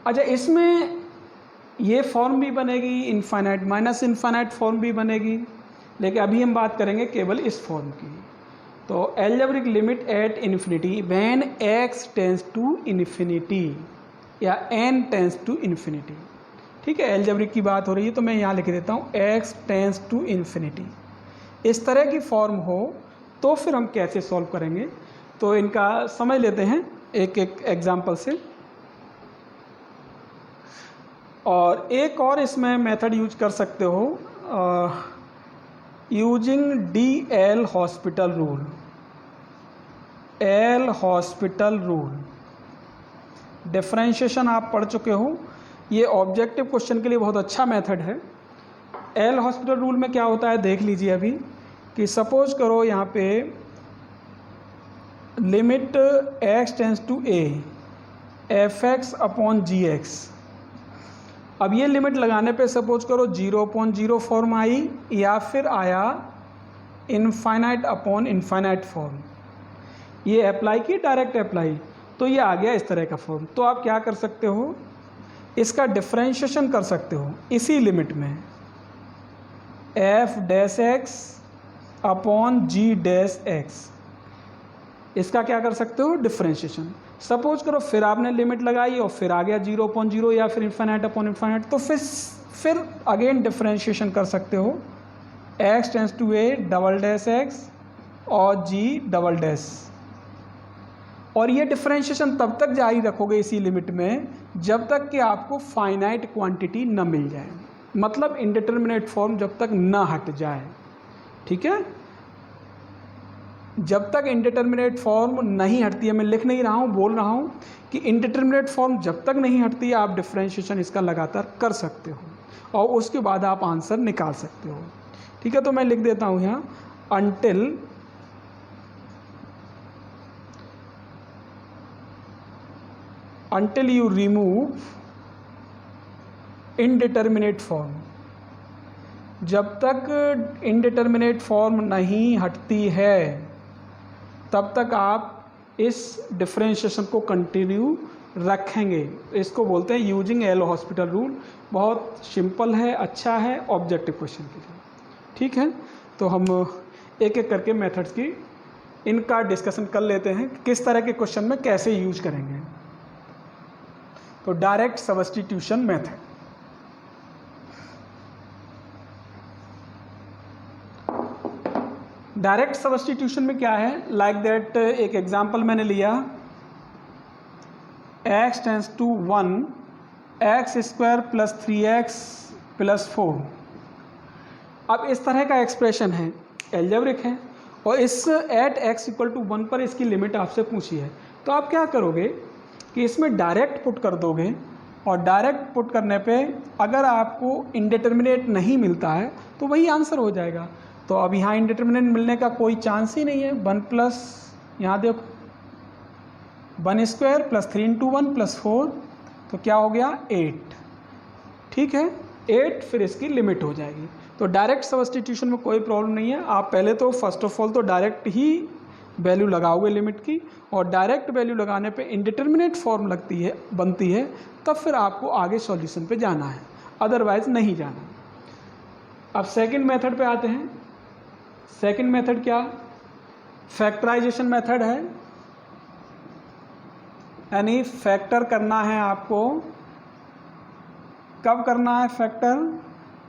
अच्छा, इसमें ये form भी बनेगी, इनफाइनाइट माइनस इनफाइनाइट फॉर्म भी बनेगी, लेकिन अभी हम बात करेंगे केवल इस फॉर्म की। तो algebraic limit at infinity when x tends to infinity या n टेंस टू इन्फिनिटी। ठीक है, एल्जेब्रिक की बात हो रही है तो मैं यहाँ लिख देता हूँ x टेंस टू इन्फिनिटी। इस तरह की फॉर्म हो तो फिर हम कैसे सॉल्व करेंगे, तो इनका समझ लेते हैं एक एक एग्जाम्पल से। और एक और इसमें मेथड यूज कर सकते हो using DL hospital rule. L hospital rule differentiation आप पढ़ चुके हो, ये ऑब्जेक्टिव क्वेश्चन के लिए बहुत अच्छा मेथड है। एल हॉस्पिटल रूल में क्या होता है देख लीजिए अभी, कि सपोज करो यहाँ पे limit x tends to a fx upon gx। अब ये लिमिट लगाने पे सपोज करो 0/0 फॉर्म आई या फिर आया इनफाइनाइट अपॉन इनफाइनाइट फॉर्म। ये अप्लाई की डायरेक्ट अप्लाई, तो ये आ गया इस तरह का फॉर्म। तो आप क्या कर सकते हो, इसका डिफरेंशिएशन कर सकते हो इसी लिमिट में f dash x upon g dash x। इसका क्या कर सकते हो, डिफरेंशिएशन। सपोज करो फिर आपने लिमिट लगाई और फिर आ गया 0/0 या फिर इन्फाइनाइट अपॉन इन्फाइनाइट, तो फिर अगेन डिफरेंशिएशन कर सकते हो x tends to a double dash x और g डबल डैश। और ये डिफरेंशिएशन तब तक जारी रखोगे इसी लिमिट में जब तक कि आपको फाइनाइट क्वांटिटी न मिल जाए, मतलब इनडिटरमिनेट फॉर्म जब तक न हट जाए। ठीक है, जब तक इनडिटरमिनेट फॉर्म नहीं हटती है, मैं लिख नहीं रहा हूँ, बोल रहा हूँ कि इनडिटरमिनेट फॉर्म जब तक नहीं हटती है आप डिफरेंशिएशन इसका लगातार कर सकते हो और उसके बाद आप आंसर निकाल सकते हो। ठीक है, तो मैं लिख देता हूँ यहाँ until you remove indeterminate form। जब तक indeterminate फॉर्म नहीं हटती है तब तक आप इस डिफरेंशिएशन को कंटिन्यू रखेंगे। इसको बोलते हैं यूजिंग एल हॉस्पिटल रूल। बहुत सिंपल है, अच्छा है ऑब्जेक्टिव क्वेश्चन के लिए। ठीक है, तो हम एक एक करके मेथड्स की इनका डिस्कशन कर लेते हैं, किस तरह के क्वेश्चन में कैसे यूज करेंगे। तो direct substitution method. Direct substitution में क्या है, लाइक दैट एक एग्जांपल मैंने लिया x tends to 1 x square plus 3x plus 4। अब इस तरह का एक्सप्रेशन है, एल्जेब्रिक है, और इस एट x इक्वल टू 1 पर इसकी लिमिट आपसे पूछी है। तो आप क्या करोगे कि इसमें डायरेक्ट पुट कर दोगे, और डायरेक्ट पुट करने पे अगर आपको इंडिटरमिनेट नहीं मिलता है तो वही आंसर हो जाएगा। तो अब यहाँ इंडिटरमिनेट मिलने का कोई चांस ही नहीं है। 1 प्लस, यहाँ देखो 1 स्क्वायर प्लस 3 इंटू 1 प्लस 4, तो क्या हो गया 8। ठीक है, 8 फिर इसकी लिमिट हो जाएगी। तो डायरेक्ट सब्स्टिट्यूशन में कोई प्रॉब्लम नहीं है। आप पहले तो फर्स्ट ऑफ ऑल तो डायरेक्ट ही वैल्यू लगाओगे लिमिट की, और डायरेक्ट वैल्यू लगाने पे इंडिटरमिनेट फॉर्म बनती है, तब फिर आपको आगे सॉल्यूशन पे जाना है, अदरवाइज नहीं जाना। अब सेकंड मेथड पे आते हैं। सेकंड मेथड क्या, फैक्टराइजेशन मेथड है, यानी फैक्टर करना है आपको। कब करना है फैक्टर,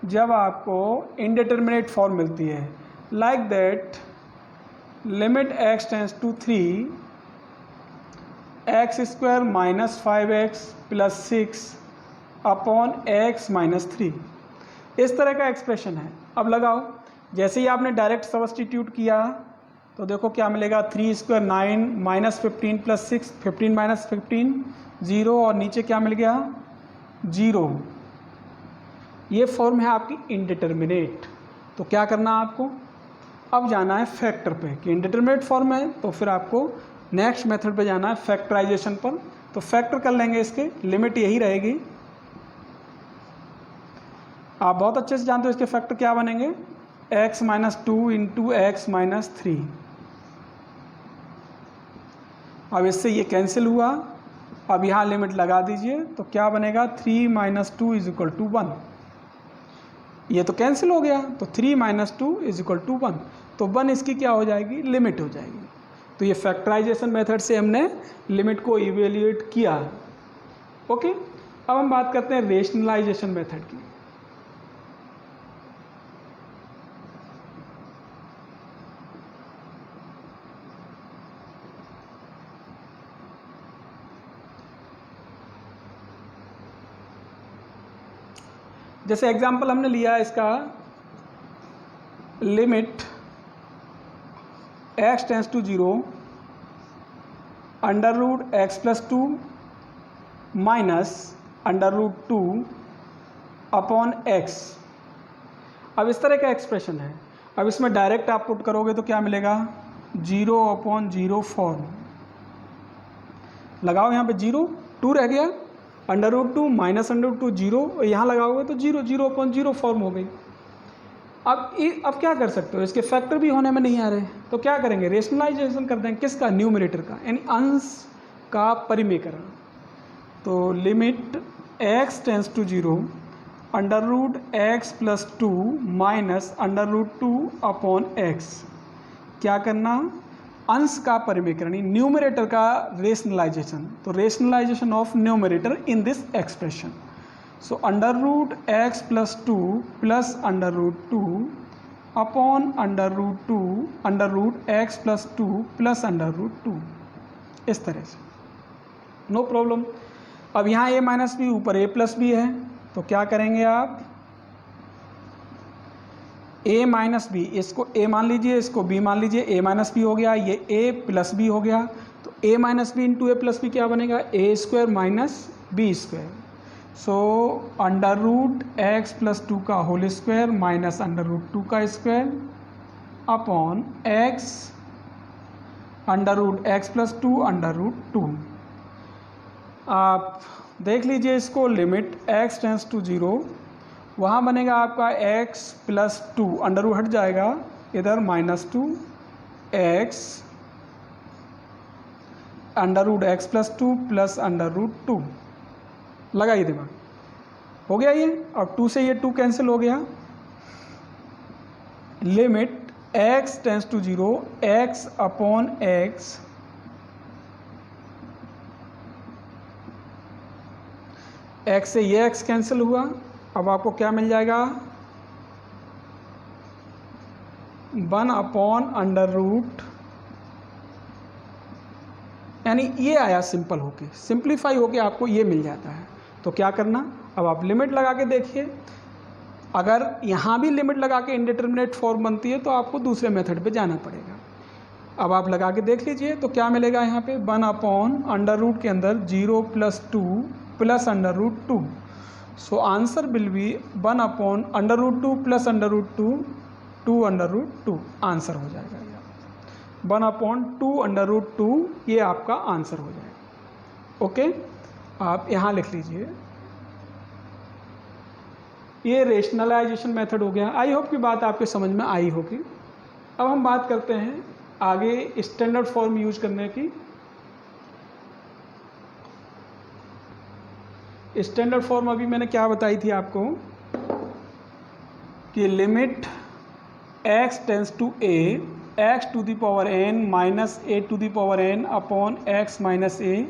जब आपको इंडिटरमिनेट फॉर्म मिलती है, like that limit x tends to 3 x square minus 5x plus 6 upon x minus 3। इस तरह का एक्सप्रेशन है। अब लगाओ, जैसे ही आपने डायरेक्ट सब्स्टिट्यूट किया तो देखो क्या मिलेगा, 3 स्क्वायर 9 माइनस 15 प्लस 6, 15 माइनस 15 0, और नीचे क्या मिल गया 0। ये फॉर्म है आपकी इंडिटरमिनेट। तो क्या करना है आपको, अब जाना है फैक्टर पे, कि इंडिटरमिनेट फॉर्म है तो फिर आपको नेक्स्ट मेथड पे जाना है फैक्टराइजेशन पर। तो फैक्टर कर लेंगे, इसके लिमिट यही रहेगी। आप बहुत अच्छे से जानते हो इसके फैक्टर क्या बनेंगे, x minus 2 into x minus 3। अब इससे ये कैंसिल हुआ, अब यहाँ लिमिट लगा दीजिए तो क्या बनेगा 3 माइनस 2 इज इक्वल टू 1। ये तो कैंसिल हो गया, तो 3 माइनस 2 इज इक्वल टू 1, तो 1 इसकी क्या हो जाएगी, लिमिट हो जाएगी। तो ये फैक्टराइजेशन मेथड से हमने लिमिट को इवेल्युएट किया। ओके, अब हम बात करते हैं रेशनलाइजेशन मेथड की। जैसे एग्जांपल हमने लिया इसका, limit x tends to 0 under root x plus 2 minus under root 2 upon x। अब इस तरह का एक्सप्रेशन है। अब इसमें डायरेक्ट आप पुट करोगे तो क्या मिलेगा, 0/0 फॉर्म। लगाओ यहाँ पे 0, 2 रह गया, under root 2 minus under root 2 0, यहाँ लगाओगे तो 0/0 फॉर्म हो गई। अब क्या कर सकते हो, इसके फैक्टर भी होने में नहीं आ रहे, तो क्या करेंगे, रेशनलाइजेशन कर देंगे किसका, न्यूमरेटर का, यानी अंश का परिमेयकरण। तो limit x tends to 0 under root x plus 2 minus under root 2 upon x. क्या करना, अंश का परिमेयकरण, न्यूमरेटर का रेशनलाइजेशन। तो rationalization of numerator in this expression. So under root x plus 2 plus under root 2 upon under root 2 under root x plus 2 plus under root 2, इस तरह से, नो प्रॉब्लम। अब यहाँ a माइनस बी, ऊपर a plus B है, तो क्या करेंगे आप, a माइनस बी, इसको a मान लीजिए, इसको b मान लीजिए, a माइनस बी हो गया, ये a प्लस बी हो गया, तो a minus b into a plus b क्या बनेगा, a square minus b square. So under root x plus 2 का whole square minus under root 2 का square upon x under root x plus 2 under root 2। आप देख लीजिए इसको, limit x tends to 0, वहाँ बनेगा आपका x प्लस 2, अंडर रूट हट जाएगा, इधर minus 2 x under root x plus 2 plus under root 2। लगाइए दिमाग, हो गया ये, और 2 से ये 2 कैंसिल हो गया। Limit x tends to 0 x upon x x से ये x कैंसिल हुआ, अब आपको क्या मिल जाएगा, 1 अपॉन अंडर रूट, यानी ये आया सिंपल होके, सिंप्लीफाई होके आपको ये मिल जाता है। तो क्या करना, अब आप लिमिट लगा के देखिए, अगर यहाँ भी लिमिट लगा के इनडिटर्मिनेट फॉर्म बनती है तो आपको दूसरे मेथड पे जाना पड़ेगा। अब आप लगा के देख लीजिए तो क्या मिलेगा, यहाँ पे 1 अपॉन अंडर रूट के अंदर 0 plus 2 plus under root 2। So answer will be 1 upon under root 2 plus under root 2 2 under root 2, answer हो जाएगा ये 1 अपॉन 2 अंडर रूट 2, ये आपका आंसर हो जाएगा। ओके, आप यहाँ लिख लीजिए, ये रेशनलाइजेशन मेथड हो गया। आई होप की बात आपके समझ में आई होगी। अब हम बात करते हैं आगे स्टैंडर्ड फॉर्म यूज करने की। स्टैंडर्ड फॉर्म अभी मैंने क्या बताई थी आपको कि limit x tends to a x to the power n minus a to the power n upon x minus a,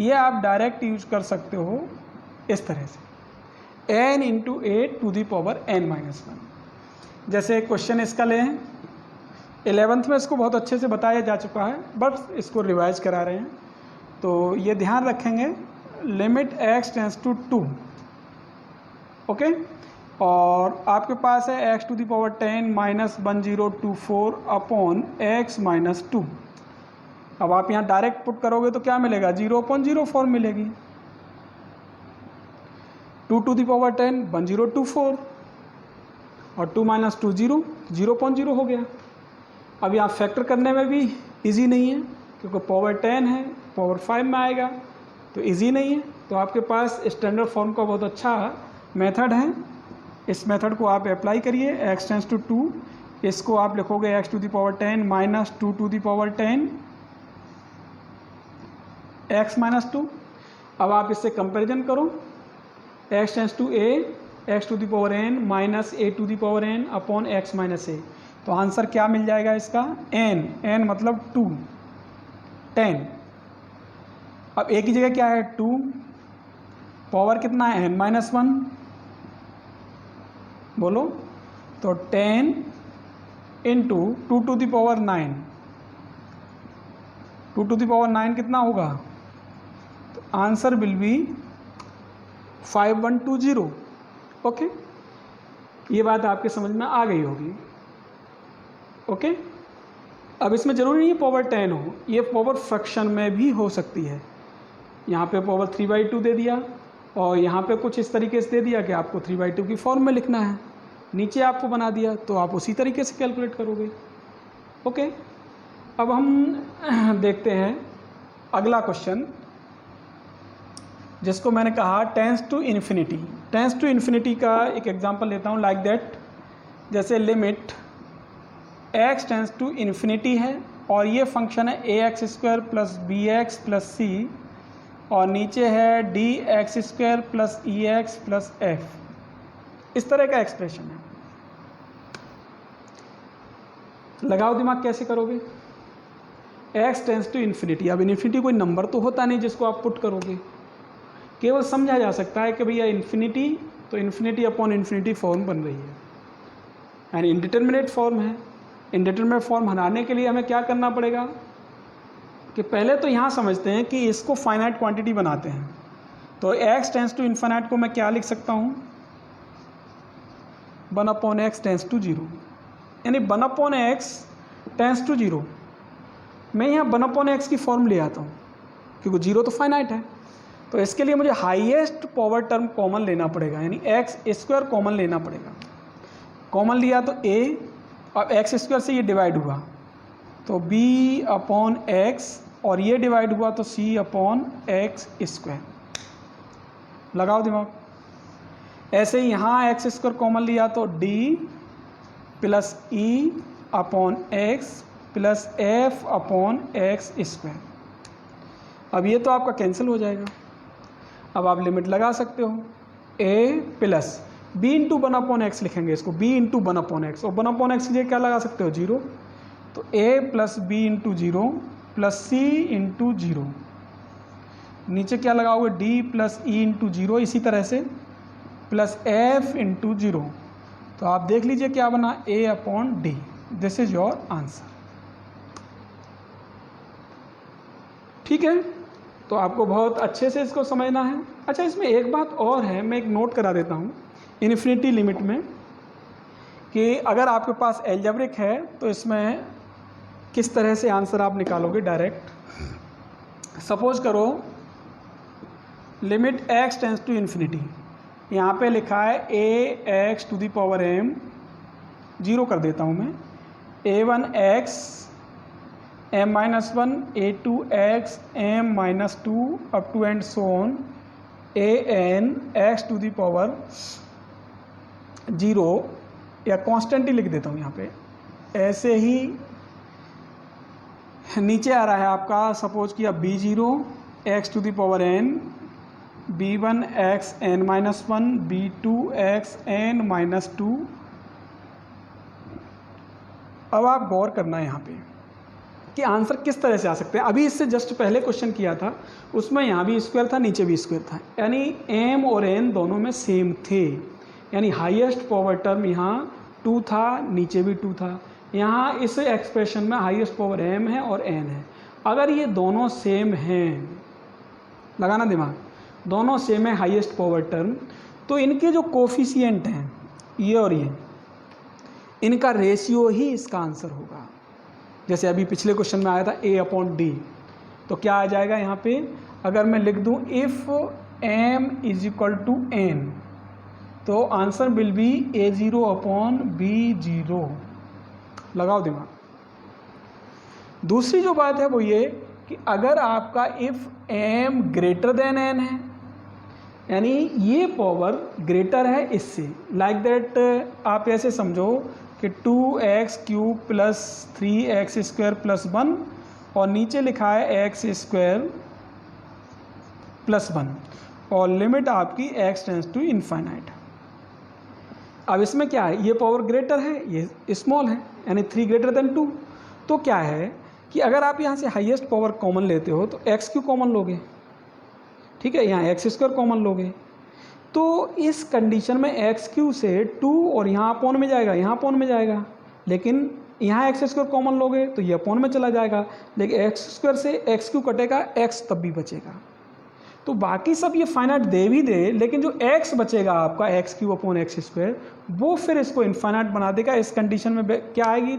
ये आप डायरेक्ट यूज कर सकते हो इस तरह से, n into a to the power n minus 1। जैसे क्वेश्चन इसका लें, 11th में इसको बहुत अच्छे से बताया जा चुका है, बस इसको रिवाइज करा रहे हैं। तो ये ध्यान रखेंगे, limit x tends to 2, okay, और आपके पास है x to the power 10 minus 1024 upon x minus 2। अब आप यहाँ डायरेक्ट पुट करोगे तो क्या मिलेगा, 0/0 फॉर्म मिलेगी। 2 टू द पावर 10 1024 और 2 माइनस 2 0, 0/0 हो गया। अब यहाँ फैक्टर करने में भी इजी नहीं है, क्योंकि पावर 10 है, पावर 5 में आएगा तो इजी नहीं है। तो आपके पास स्टैंडर्ड फॉर्म का बहुत अच्छा मेथड है, इस मेथड को आप अप्लाई करिए। x टेंस टू 2, इसको आप लिखोगे x to the power 10 minus 2 to the power 10 x minus 2। अब आप इससे कंपैरिजन करो, x tends to a x to the power n minus a to the power n upon x minus a। तो answer क्या मिल जाएगा इसका, n मतलब 2 10। अब a की जगह क्या है 2, पावर कितना है n माइनस 1, बोलो तो 10 into 2 to the power 9, 2 to the power 9 कितना होगा, तो आंसर विल बी 5120। ओके, ये बात आपके समझ में आ गई होगी। ओके, अब इसमें ज़रूरी नहीं है पावर 10 हो, ये पावर फ्रैक्शन में भी हो सकती है। यहाँ पे पावर 3/2 दे दिया और यहाँ पे कुछ इस तरीके से दे दिया कि आपको 3/2 की फॉर्म में लिखना है, नीचे आपको बना दिया तो आप उसी तरीके से कैलकुलेट करोगे। ओके, अब हम देखते हैं अगला क्वेश्चन, जिसको मैंने कहा tends to infinity. Tends to infinity का एक एग्जांपल लेता हूँ, लाइक दैट, जैसे limit x tends to infinity है और ये फंक्शन है ax² plus bx plus c और नीचे है dx² plus ex plus f, इस तरह का एक्सप्रेशन है। लगाओ दिमाग, कैसे करोगे, x टेंस टू इन्फिनिटी। अब इन्फिनिटी कोई नंबर तो होता नहीं जिसको आप पुट करोगे, केवल समझा जा सकता है कि भैया इन्फिनिटी, तो इन्फिनिटी अपॉन इन्फिनिटी फॉर्म बन रही है, यानी इनडिटर्मिनेट फॉर्म है। इनडिटर्मिनेट फॉर्म हटाने के लिए हमें क्या करना पड़ेगा कि पहले तो यहाँ समझते हैं कि इसको फाइनाइट क्वांटिटी बनाते हैं। तो x टेंस टू इन्फिनाइट को मैं क्या लिख सकता हूँ, 1/x टेंस टू 0, यानी 1/x टेंस टू 0। मैं यहाँ 1/x की फॉर्म ले आता हूँ क्योंकि 0 तो फाइनाइट है। तो इसके लिए मुझे हाईएस्ट पावर टर्म कॉमन लेना पड़ेगा, यानी x² कॉमन लेना पड़ेगा। कॉमन लिया तो a, और x² से ये डिवाइड हुआ तो b/x और ये डिवाइड हुआ तो c/x²। लगाओ दिमाग, ऐसे ही यहाँ x² कॉमन लिया तो d plus e/x plus f/x²। अब ये तो आपका कैंसिल हो जाएगा। अब आप लिमिट लगा सकते हो, a plus b into 1/x लिखेंगे इसको, b इंटू 1/x, और 1/x के लिए क्या लगा सकते हो 0, तो a plus b into 0 plus c into 0, नीचे क्या लगाओगे d प्लस e इंटू 0, इसी तरह से प्लस f इंटू 0। तो आप देख लीजिए क्या बना, a/d। This is your answer. ठीक है, तो आपको बहुत अच्छे से इसको समझना है। अच्छा, इसमें एक बात और है, मैं एक नोट करा देता हूँ इन्फिनिटी लिमिट में, कि अगर आपके पास एल्जेब्रिक है तो इसमें किस तरह से आंसर आप निकालोगे डायरेक्ट। सपोज करो limit x tends to infinity, यहाँ पे लिखा है ax to the power m, 0 कर देता हूँ मैं, a1x m-1 a2x m-2 up to and so on an x to the power 0, या कांस्टेंट ही लिख देता हूँ यहाँ पे। ऐसे ही नीचे आ रहा है आपका, सपोज किया b0 x to the power n, b1 x n-1 b2 x n-2। अब आप गौर करना है यहाँ पे कि आंसर किस तरह से आ सकते हैं। अभी इससे जस्ट पहले क्वेश्चन किया था, उसमें यहाँ भी स्क्वायर था, नीचे भी स्क्वायर था, यानी m और n दोनों में सेम थे, यानी हाईएस्ट पावर टर्म यहाँ 2 था, नीचे भी 2 था। यहाँ इस एक्सप्रेशन में हाईएस्ट पावर m है और n है। अगर ये दोनों सेम हैं, लगाना दिमाग, दोनों सेम है हाईएस्ट पावर टर्म, तो इनके जो कोफिशिएंट हैं ये और ये, इनका रेशियो ही इसका आंसर होगा। जैसे अभी पिछले क्वेश्चन में आया था a/d, तो क्या आ जाएगा यहाँ पे, अगर मैं लिख दूँ इफ़ m = n, तो आंसर विल बी a0/b0। लगाओ दिमाग। दूसरी जो बात है वो ये कि अगर आपका if m greater than n है, यानी ये पावर ग्रेटर है इससे, लाइक दैट आप ऐसे समझो कि 2x³ प्लस 3x² प्लस 1 और नीचे लिखा है x² प्लस 1 और लिमिट आपकी x टेंड्स टू इनफाइनाइट। अब इसमें क्या है, ये पावर ग्रेटर है, ये स्मॉल है, यानी 3 ग्रेटर देन 2। तो क्या है कि अगर आप यहाँ से हाईएस्ट पावर कॉमन लेते हो तो x³ कॉमन लोगे, ठीक है, यहाँ x² कॉमन लोगे। तो इस कंडीशन में x³ से 2 और यहाँ अपॉन में जाएगा, यहाँ अपॉन में जाएगा, लेकिन यहाँ x² कॉमन लोगे तो ये अपॉन में चला जाएगा, लेकिन x² से x³ कटेगा, x तब भी बचेगा। तो बाकी सब ये फाइनाइट दे भी दे, लेकिन जो x बचेगा आपका x³ अपॉन x² वो फिर इसको इनफाइनाइट बना देगा। इस कंडीशन में क्या आएगी,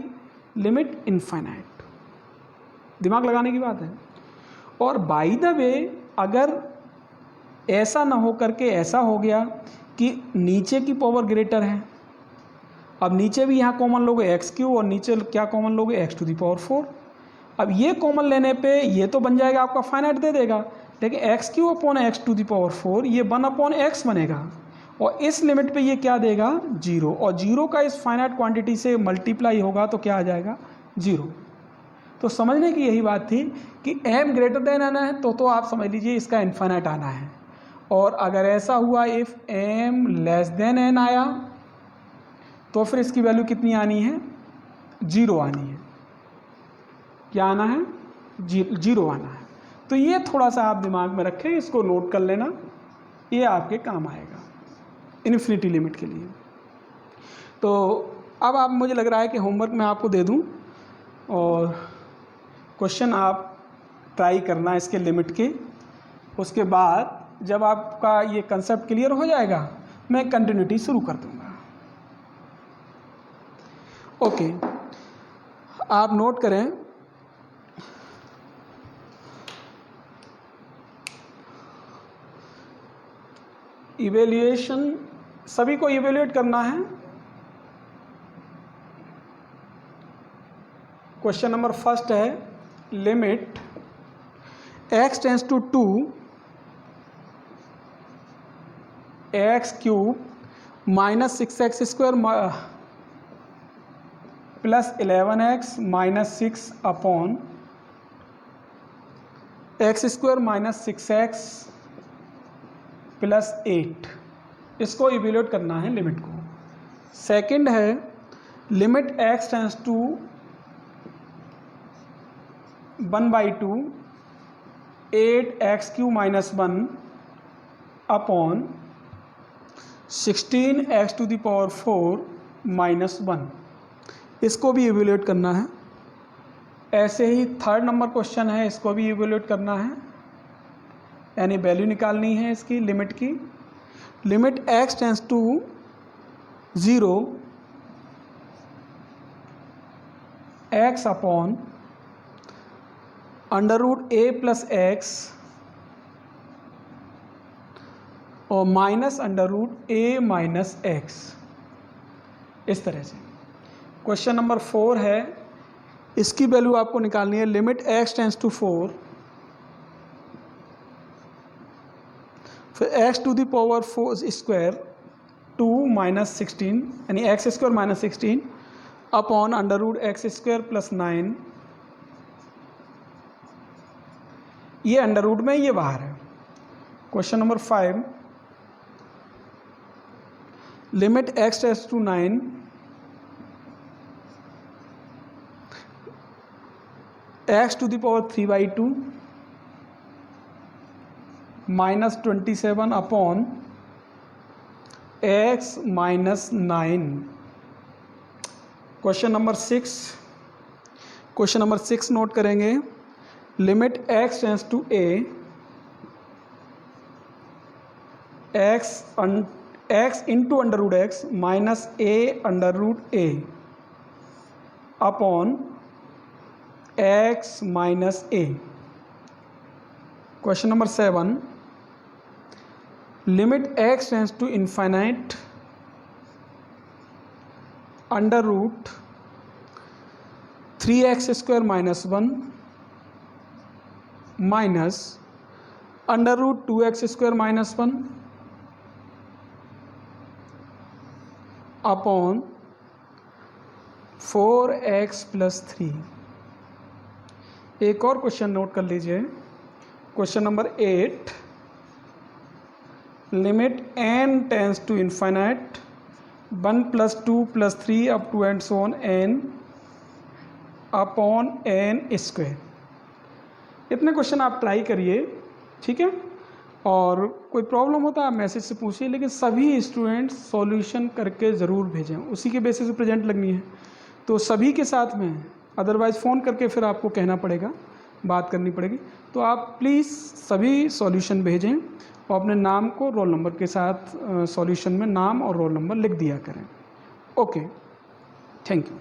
लिमिट इनफाइनाइट। दिमाग लगाने की बात है। और बाय द वे अगर ऐसा ना हो करके ऐसा हो गया कि नीचे की पावर ग्रेटर है, अब नीचे भी यहाँ कॉमन लोगे x³ और नीचे क्या कॉमन लोगे x⁴। अब ये कॉमन लेने पे ये तो बन जाएगा आपका फाइनाइट दे देगा, लेकिन x³ अपॉन x⁴ ये 1 अपॉन x बनेगा और इस लिमिट पे ये क्या देगा, 0, और 0 का इस फाइनाइट क्वांटिटी से मल्टीप्लाई होगा तो क्या आ जाएगा, 0। तो समझने की यही बात थी कि m ग्रेटर देन n है तो आप समझ लीजिए इसका इनफाइनाइट आना है, और अगर ऐसा हुआ if m less than n आया तो फिर इसकी वैल्यू कितनी आनी है, 0 आनी है। क्या आना है, 0 आना है। तो ये थोड़ा सा आप दिमाग में रखें, इसको नोट कर लेना, ये आपके काम आएगा इन्फिनिटी लिमिट के लिए। तो अब आप, मुझे लग रहा है कि होमवर्क मैं आपको दे दूं और क्वेश्चन आप ट्राई करना इसके लिमिट के। उसके बाद जब आपका ये कंसेप्ट क्लियर हो जाएगा मैं कंटिन्यूटी शुरू कर दूंगा। ओके, आप नोट करें, इवेल्युएशन सभी को इवेल्युएट करना है। क्वेश्चन नंबर फर्स्ट है, limit x tends to 2 x³ minus 6x² plus 11x minus 6 upon x² minus 6x plus 8, इसको इवेल्युएट करना है लिमिट को। सेकंड है limit x tends to 1/2 8x³ minus 1 upon 16x⁴ minus 1, इसको भी इवेल्युएट करना है। ऐसे ही थर्ड नंबर क्वेश्चन है, इसको भी इवेल्युएट करना है, यानी वैल्यू निकालनी है इसकी लिमिट की। Limit x tends to 0 x upon √a plus x और माइनस √a माइनस x, इस तरह से। क्वेश्चन नंबर 4 है, इसकी वैल्यू आपको निकालनी है। लिमिट x टेंस टू 4 फिर x⁴ 2 माइनस 16 यानी x² minus 16 upon √x² plus 9, ये अंडर में, ये बाहर है। Question number 5, limit x tends to 9 x⁴ minus 27 upon x minus 9। Question number 6 note करेंगे। Limit x tends to a x into √x minus a upon x minus a। Question number 7, limit x tends to infinite √3x² minus 1 minus under root 2x² minus 1 upon 4x plus 3। एक और question note कर लीजिए, question number 8, limit n tends to infinite 1 plus 2 plus 3 up to and so on n upon n square. इतने question आप try करिए, ठीक है। और कोई प्रॉब्लम होता है आप मैसेज से पूछिए, लेकिन सभी स्टूडेंट्स सॉल्यूशन करके ज़रूर भेजें, उसी के बेसिस पे प्रेजेंट लगनी है तो सभी के साथ में, अदरवाइज़ फ़ोन करके फिर आपको कहना पड़ेगा, बात करनी पड़ेगी। तो आप प्लीज़ सभी सॉल्यूशन भेजें और अपने नाम को रोल नंबर के साथ सॉल्यूशन में नाम और रोल नंबर लिख दिया करें। Okay, thank you.